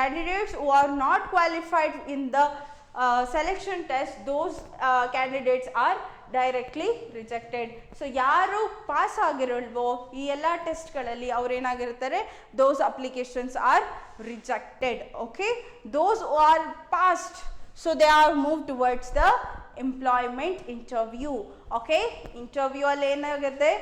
candidates who are not qualified in the selection test, those candidates are directly rejected. So ಯಾರು pass ಆಗಿರಲ್ವೋ ಈ ಎಲ್ಲ ಟೆಸ್ಟ್ಗಳಲ್ಲಿ ಅವ್ರು ಏನಾಗಿರ್ತಾರೆ, those applications are rejected. Okay, those are passed, so they are move towards the employment interview. Okay, interview ಅಲ್ಲಿ ಏನಾಗುತ್ತೆ,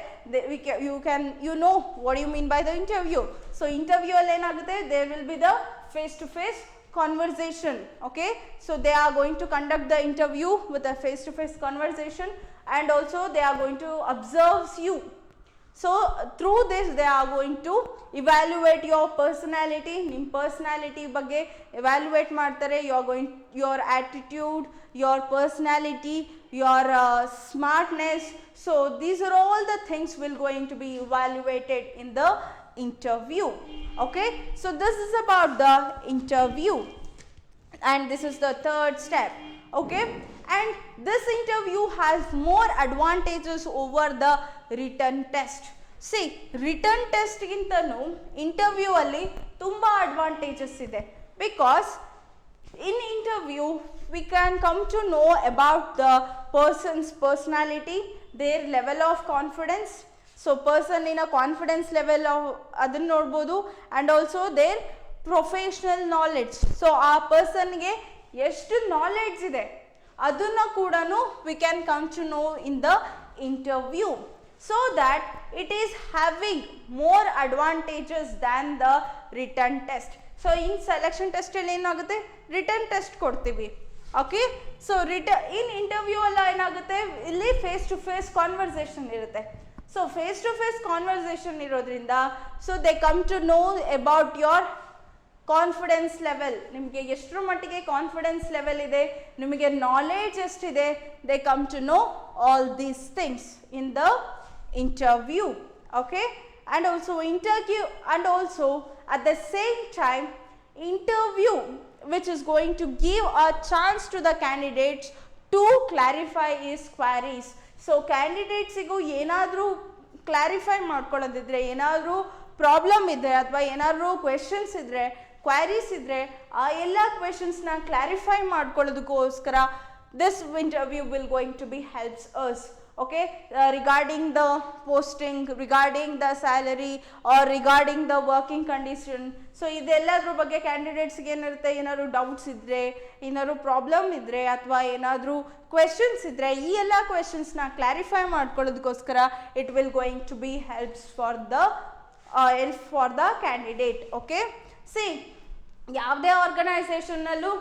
you know what you mean by the interview. So interview ಅಲ್ಲಿ ಏನಾಗುತ್ತೆ, there will be the face to face conversation. Okay, so they are going to conduct the interview with a face to face conversation, and also they are going to observe you. So through this they are going to evaluate your personality. Nim personality ಬಗ್ಗೆ evaluate ಮಾಡ್ತಾರೆ. You are going, your attitude, your personality, your smartness. So these are all the things will going to be evaluated in the interview. Okay, so this is about the interview, and this is the third step. Okay, and this interview has more advantages over the written test. See, written test ಗಿಂತನೂ interview ಅಲ್ಲಿ ತುಂಬಾ advantages ಇದೆ, because in interview we can come to know about the person's personality, their level of confidence. So person in a confidence level of ಅದನ್ನ ನೋಡ್ಬೋದು, and also their professional knowledge. So ಆ ಪರ್ಸನ್ಗೆ ಎಷ್ಟು knowledge ಇದೆ ಅದನ್ನು ಕೂಡ we can come to know in the interview, so that it is having more advantages than the written test. So in selection test ಅಲ್ಲಿ ಏನಾಗುತ್ತೆ, written test ಕೊಡ್ತೀವಿ. Okay, so in interview ಅಲ್ಲ ಏನಾಗುತ್ತೆ, ಇಲ್ಲಿ ಫೇಸ್ ಟು ಫೇಸ್ ಕಾನ್ವರ್ಸೇಷನ್ ಇರುತ್ತೆ. So face to face conversation ಇರೋದ್ರಿಂದ, so they come to know about your confidence level. ನಿಮಗೆ ಎಷ್ಟರ ಮಟ್ಟಿಗೆ ಕಾನ್ಫಿಡೆನ್ಸ್ ಲೆವೆಲ್ ಇದೆ, ನಿಮಗೆ ನಾಲೆಡ್ಜ್ ಎಷ್ಟಿದೆ, they come to know all these things in the interview. Okay, and also interview, and also at the same time interview which is going to give a chance to the candidates to clarify his queries. So ಕ್ಯಾಂಡಿಡೇಟ್ಸಿಗೂ ಏನಾದರೂ clarify ಮಾಡ್ಕೊಳ್ಳೋದಿದ್ರೆ, ಏನಾದರೂ problem ಇದ್ದರೆ ಅಥವಾ ಏನಾದರೂ questions ಇದ್ದರೆ, queries ಇದ್ದರೆ, ಆ ಎಲ್ಲ ಕ್ವೆಶನ್ಸ್ನ ಕ್ಲಾರಿಫೈ ಮಾಡ್ಕೊಳ್ಳೋದಕ್ಕೋಸ್ಕರ this interview will going to be helps us. Okay, regarding the posting, regarding the salary, or regarding the working condition. So ಇದೆಲ್ಲದ್ರ ಬಗ್ಗೆ ಕ್ಯಾಂಡಿಡೇಟ್ಸ್ಗೆ ಏನಿರುತ್ತೆ, ಏನಾದ್ರು ಡೌಟ್ಸ್ ಇದ್ದರೆ, ಏನಾದ್ರು ಪ್ರಾಬ್ಲಮ್ ಇದ್ದರೆ, ಅಥವಾ ಏನಾದರೂ ಕ್ವೆಶನ್ಸ್ ಇದ್ದರೆ, ಈ ಎಲ್ಲ ಕ್ವೆಶನ್ಸ್ನ ಕ್ಲಾರಿಫೈ ಮಾಡ್ಕೊಳ್ಳೋದಕ್ಕೋಸ್ಕರ it will going to be helps for the candidate. Okay, see ಯಾವುದೇ ಆರ್ಗನೈಸೇಷನ್ನಲ್ಲೂ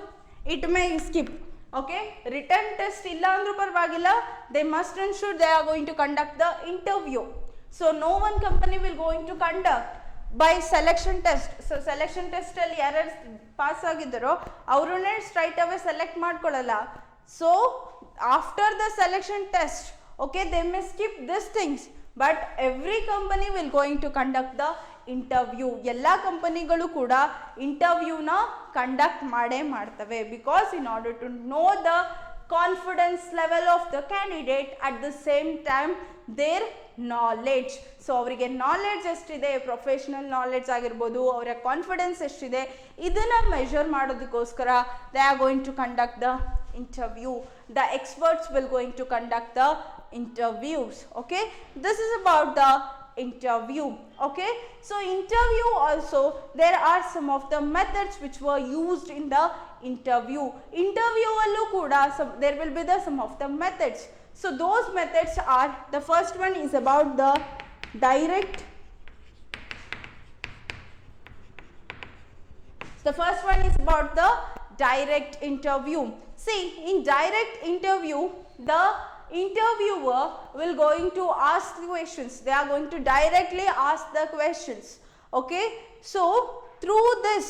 it may skip. Okay, written test ಇಲ್ಲ ಅಂದ್ರೂ ಪರವಾಗಿಲ್ಲ, they must ensure they are going to conduct the interview. So no one company will going to conduct by selection test. So selection test ಅಲ್ಲಿ ಯಾರ್ಯಾರು pass ಆಗಿದ್ದಾರೋ ಅವ್ರನ್ನೇ straight away select ಮಾಡ್ಕೊಳ್ಳಲ್ಲ. So after the selection test, okay, they may skip these things, but every company will going to conduct the interview. ಎಲ್ಲ ಕಂಪನಿಗಳು ಕೂಡ ಇಂಟರ್ವ್ಯೂನ conduct ಮಾಡೇ ಮಾಡ್ತವೆ, because in order to know the confidence level of the candidate at the same time their knowledge. So ಅವರಿಗೆ knowledge ಎಷ್ಟಿದೆ, professional knowledge ಆಗಿರ್ಬೋದು, ಅವರ ಕಾನ್ಫಿಡೆನ್ಸ್ ಎಷ್ಟಿದೆ, ಇದನ್ನು ಮೆಷರ್ ಮಾಡೋದಕ್ಕೋಸ್ಕರ they are going to conduct the interview. The experts will going to conduct the interviews. Okay, this is about the interview. Okay, so interview also there are some of the methods which were used in the interview. Interview allu kuda there will be some of the methods. So those methods are, the first one is about the direct. The first one is about the direct interview. See, in direct interview, the interviewer will going to ask the questions. They are going to directly ask the questions. Okay, so through this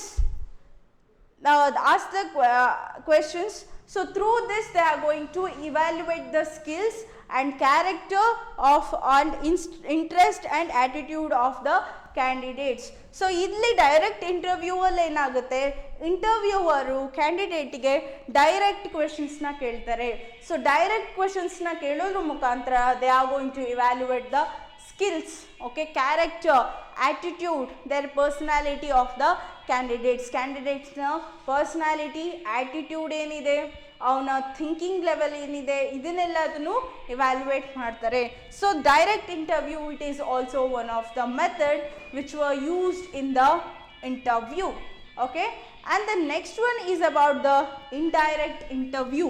ask the questions. So through this they are going to evaluate the skills and character of and interest and attitude of the candidates. So ಇಲ್ಲಿ direct interview ಅಲ್ಲಿ ಏನಾಗುತ್ತೆ, ಇಂಟರ್ವ್ಯೂವರು ಕ್ಯಾಂಡಿಡೇಟ್ಗೆ direct ಕ್ವೆಶನ್ಸ್ನ ಕೇಳ್ತಾರೆ. So direct ಕ್ವೆಶನ್ಸ್ನ ಕೇಳೋದ್ರ ಮುಖಾಂತರ they are going to evaluate the skills, okay, character, attitude, their personality of the candidates ನ personality, attitude ಏನಿದೆ, ಅವನ ಥಿಂಕಿಂಗ್ ಲೆವೆಲ್ ಏನಿದೆ, ಇದನ್ನೆಲ್ಲದನ್ನು ಇವ್ಯಾಲ್ಯೂಯೇಟ್ ಮಾಡ್ತಾರೆ. So direct interview it is also one of the method which were used in the interview. Okay, and the next one is about the indirect interview.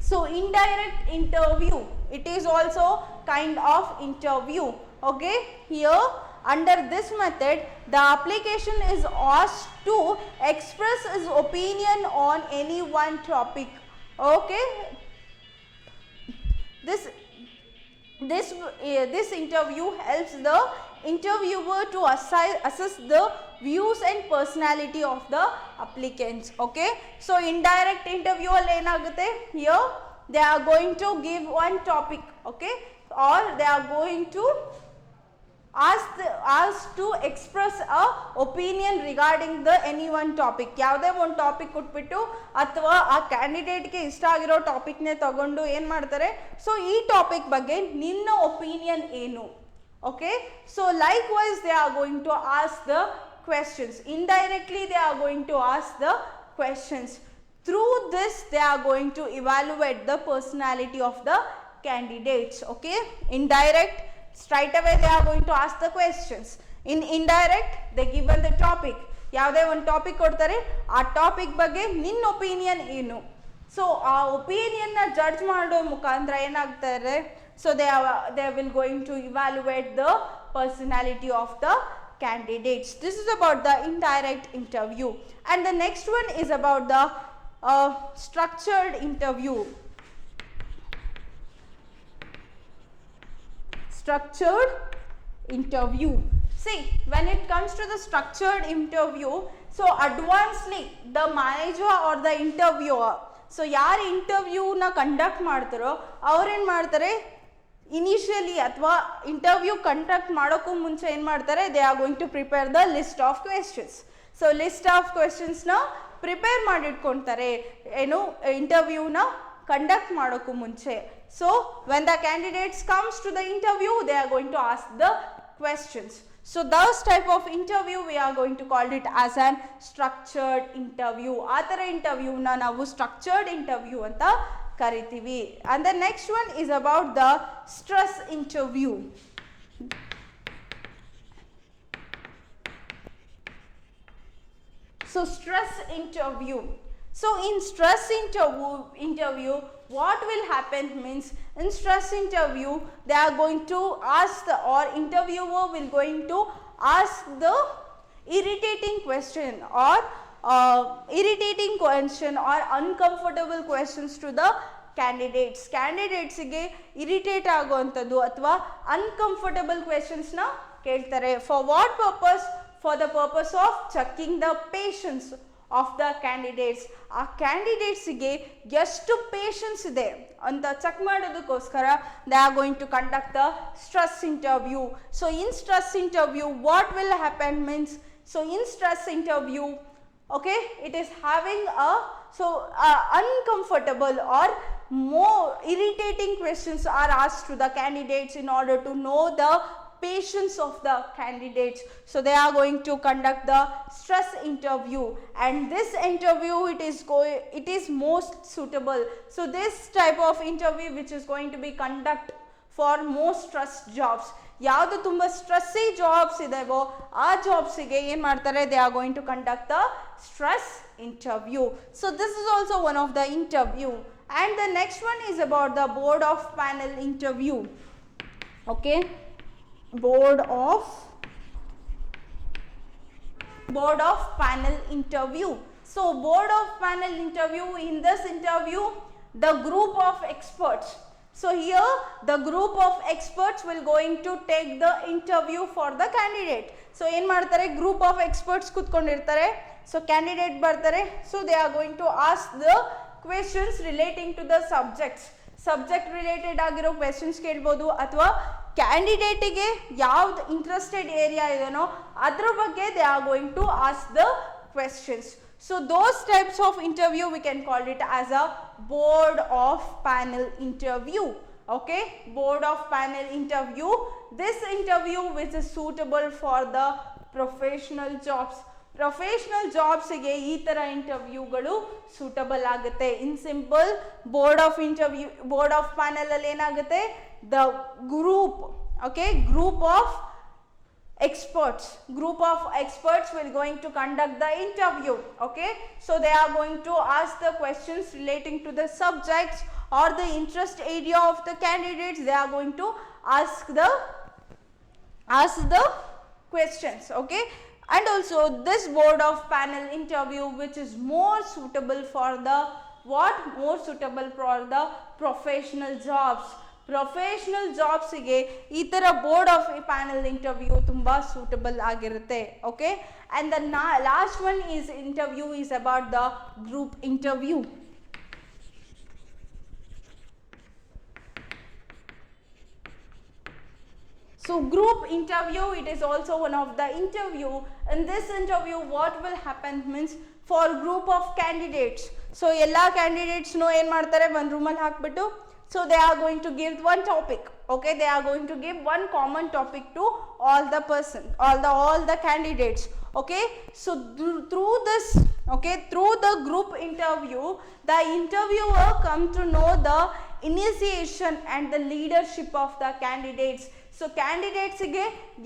So indirect interview, it is also kind of interview. Okay, here under this method the application is asked to express his opinion on any one topic. Okay, this interview helps the interviewer to assess the views and personality of the applicants. Okay, so indirect interview alli enagutte, here they are going to give one topic, okay, or they are going to ask to express a opinion regarding the any one topic. ಯಾವುದೇ ಒಂದು topic ಕೊಟ್ಬಿಟ್ಟು ಅಥವಾ ಆ ಕ್ಯಾಂಡಿಡೇಟ್ಗೆ ಇಷ್ಟ ಆಗಿರೋ ಟಾಪಿಕ್ನೇ ತಗೊಂಡು ಏನು ಮಾಡ್ತಾರೆ, ಸೊ ಈ ಟಾಪಿಕ್ ಬಗ್ಗೆ ನಿನ್ನ ಒಪಿನಿಯನ್ ಏನು. Okay, so likewise they are going to ask the questions. Indirectly they are going to ask the questions. Through this they are going to evaluate the personality of the candidates. Okay, indirect, straight away they are going to ask the questions. In indirect they given the topic, ಯಾವುದೇ ಒಂದು topic ಕೊಡ್ತಾರೆ, ಆ topic ಬಗ್ಗೆ ನಿನ್ನ opinion ಏನು. So ಆ ಒಪಿನಿಯನ್ನ judge ಮಾಡೋ ಮುಖಾಂತರ ಏನಾಗ್ತಾರೆ, so they will going to evaluate the personality of the candidates. This is about the indirect interview. And the next one is about the structured interview. Structured interview. See, when it comes to the structured interview, so advancedly the manager or the interviewer, so ಯಾರು ಇಂಟರ್ವ್ಯೂನ conduct ಮಾಡ್ತಾರೋ ಅವ್ರು ಏನು ಮಾಡ್ತಾರೆ, initially ಅಥವಾ interview conduct ಮಾಡೋಕ್ಕೂ ಮುಂಚೆ ಏನು ಮಾಡ್ತಾರೆ, they are going to prepare the list of questions. So list of ಕ್ವೆಶನ್ಸ್ನ ಪ್ರಿಪೇರ್ ಮಾಡಿಟ್ಕೊಳ್ತಾರೆ ಏನು ಇಂಟರ್ವ್ಯೂನ ಕಂಡಕ್ಟ್ ಮಾಡೋಕ್ಕೂ ಮುಂಚೆ. So when the candidates comes to the interview they are going to ask the questions. So those type of interview we are going to call it as an structured interview. ಆ ಥರ ಇಂಟರ್ವ್ಯೂನ ನಾವು structured interview ಅಂತ ಕರಿತೀವಿ. And the next one is about the stress interview. So stress interview. So in stress interview what will happen means, in stress interview they are going to ask the, or interviewer will going to ask the irritating question or uncomfortable questions to the candidates. Candidates ಗೆ irritate ಆಗುವಂಥದ್ದು ಅಥವಾ uncomfortable questions ನ ಕೇಳ್ತಾರೆ. For what purpose? For the purpose of checking the patience of the candidates. ಆ ಕ್ಯಾಂಡಿಡೇಟ್ಸ್ಗೆ ಎಷ್ಟು patience ಇದೆ ಅಂತ check ಮಾಡೋದಕ್ಕೋಸ್ಕರ they are going to conduct the stress interview. So in stress interview what will happen means, so in stress interview, okay, it is having a uncomfortable or more irritating questions are asked to the candidates in order to know the patience of the candidates. So they are going to conduct the stress interview, and this interview it is most suitable. So this type of interview which is going to be conduct for most stress jobs, ಯಾವುದು ತುಂಬ ಸ್ಟ್ರೆಸ್ಸಿ jobs ಇದಾವೋ ಆ ಜಾಬ್ಸಿಗೆ ಏನು ಮಾಡ್ತಾರೆ, they are going to conduct the stress interview. So this is also one of the interview. And the next one is about the board of panel interview. Okay, board of panel interview. So board of panel interview, in this interview the group of experts, so here the group of experts will going to take the interview for the candidate. So ಏನು ಮಾಡ್ತಾರೆ, group of experts ಕೂತ್ಕೊಂಡಿರ್ತಾರೆ, so candidate ಬರ್ತಾರೆ, so they are going to ask the questions relating to the subject related ಆಗಿರೋ questions ಕೇಳ್ಬೋದು, ಅಥವಾ ಕ್ಯಾಂಡಿಡೇಟಿಗೆ ಯಾವ್ದು interested area ಇದೆನೋ ಅದ್ರ ಬಗ್ಗೆ they are going to ask the questions. So those types of interview we can call it as a board of panel interview. Okay, board of panel interview. This interview which is suitable for the professional jobs. Professional ಜಾಬ್ಸ್ಗೆ ಈ ಥರ ಇಂಟರ್ವ್ಯೂಗಳು suitable ಆಗುತ್ತೆ. In simple board of ಪ್ಯಾನಲಲ್ಲಿ ಏನಾಗುತ್ತೆ, the group, okay, group of experts will going to conduct the interview. Okay, so they are going to ask the questions relating to the subjects or the interest area of the candidates. They are going to ask the questions. Okay, and also this board of panel interview which is more suitable for the professional jobs. Professional ಜಾಬ್ಸ್ಗೆ ಈ ಥರ board of panel interview ತುಂಬ suitable ಆಗಿರುತ್ತೆ. Okay, and the last one is interview is about the group interview. So group interview, it is also one of the interview. In this interview what will happen means, for group of candidates, so ಎಲ್ಲ ಕ್ಯಾಂಡಿಡೇಟ್ಸ್ನು ಏನು ಮಾಡ್ತಾರೆ, ಒಂದು ರೂಮಲ್ಲಿ ಹಾಕ್ಬಿಟ್ಟು, so they are going to give one topic. Okay, they are going to give one common topic to all the candidates. Okay, so through the group interview, the interviewer come to know the initiation and the leadership of the candidates. So ಕ್ಯಾಂಡಿಡೇಟ್ಸ್ಗೆ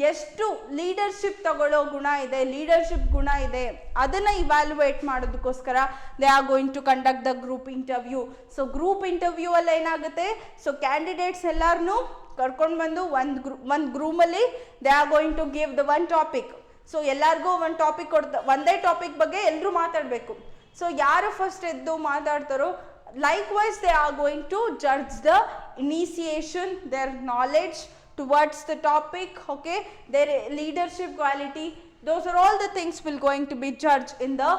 ಎಷ್ಟು leadership ತಗೊಳ್ಳೋ ಗುಣ ಇದೆ ಅದನ್ನು evaluate ಮಾಡೋದಕ್ಕೋಸ್ಕರ they are going to conduct the group interview. So group interview ಅಲ್ಲಿ ಏನಾಗುತ್ತೆ, so candidates ಎಲ್ಲರನ್ನೂ ಕರ್ಕೊಂಡು ಬಂದು ಒಂದು ರೂಮಲ್ಲಿ they are going to give the one topic. So ಎಲ್ಲರಿಗೂ ಒಂದು ಟಾಪಿಕ್ ಒಂದೇ ಟಾಪಿಕ್ ಬಗ್ಗೆ ಎಲ್ಲರೂ ಮಾತಾಡಬೇಕು. ಸೊ ಯಾರು ಫಸ್ಟ್ ಎದ್ದು ಮಾತಾಡ್ತಾರೋ, likewise they are going to judge the initiation, their knowledge towards the topic, okay, their leadership quality. Those are all the things will going to be judged in the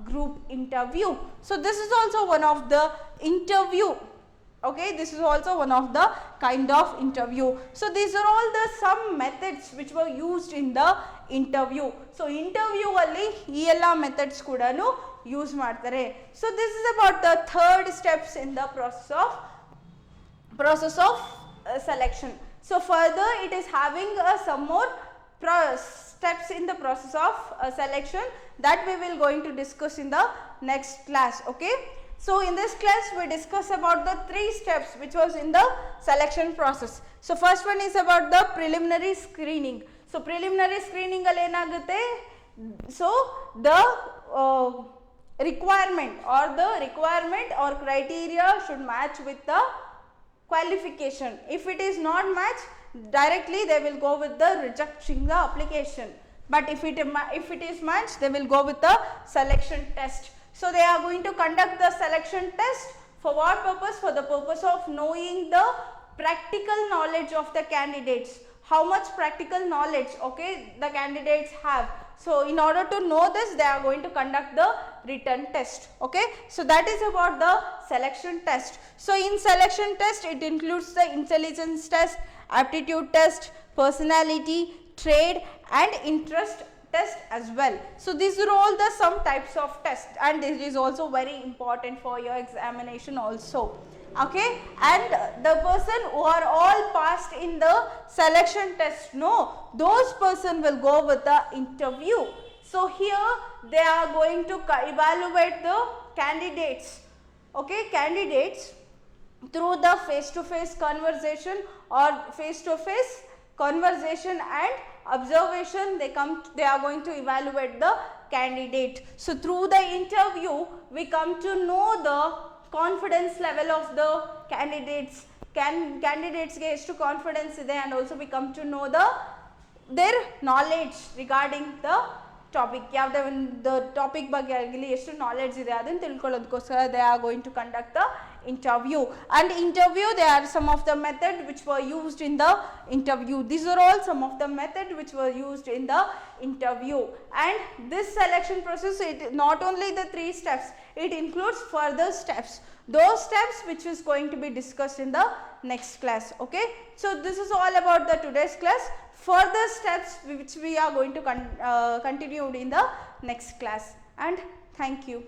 group interview. So this is also one of the interview. Okay, this is also one of the kind of interview. So these are all the some methods which were used in the interview. So interview alli ee ella methods kudanu use ಮಾಡ್ತಾರೆ. So this is about the third steps in the process of selection. So further it is having some more steps in the process of selection that we will going to discuss in the next class. Okay, so in this class we discuss about the 3 steps which was in the selection process. So first one is about the preliminary screening. So preliminary screening alli enagutte, so the requirement or criteria should match with the qualification. If it is not matched, directly they will go with the rejecting the application. But if it is matched, they will go with the selection test. So they are going to conduct the selection test for what purpose? For the purpose of knowing the practical knowledge of the candidates. How much practical knowledge, okay, the candidates have. So in order to know this, they are going to conduct the written test. Okay, so that is about the selection test. So in selection test it includes the intelligence test, aptitude test, personality, trade and interest test as well. So these are all the some types of tests, and this is also very important for your examination also. Okay, and the person who are all passed in the selection test, no, those person will go with the interview. So here they are going to evaluate the candidates, okay, candidates through the face to face conversation or face to face conversation and observation. They are going to evaluate the candidate. So through the interview we come to know the confidence level of the candidates ಗೆ ಎಷ್ಟು confidence ಇದೆ, and also we come to know their knowledge regarding the topic, ಯಾವುದೇ ಒಂದು topic ಬಗ್ಗೆ ಆಗಲಿ ಎಷ್ಟು knowledge ಇದೆ ಅದನ್ನು ತಿಳ್ಕೊಳ್ಳೋದಕ್ಕೋಸ್ಕರ they are going to conduct the interview. And interview, there are some of the method which were used in the interview. These are all some of the method which were used in the interview. And this selection process, it not only the 3 steps, it includes further steps, those steps which is going to be discussed in the next class. Okay, so this is all about the today's class. Further steps which we are going to continue in the next class. And thank you.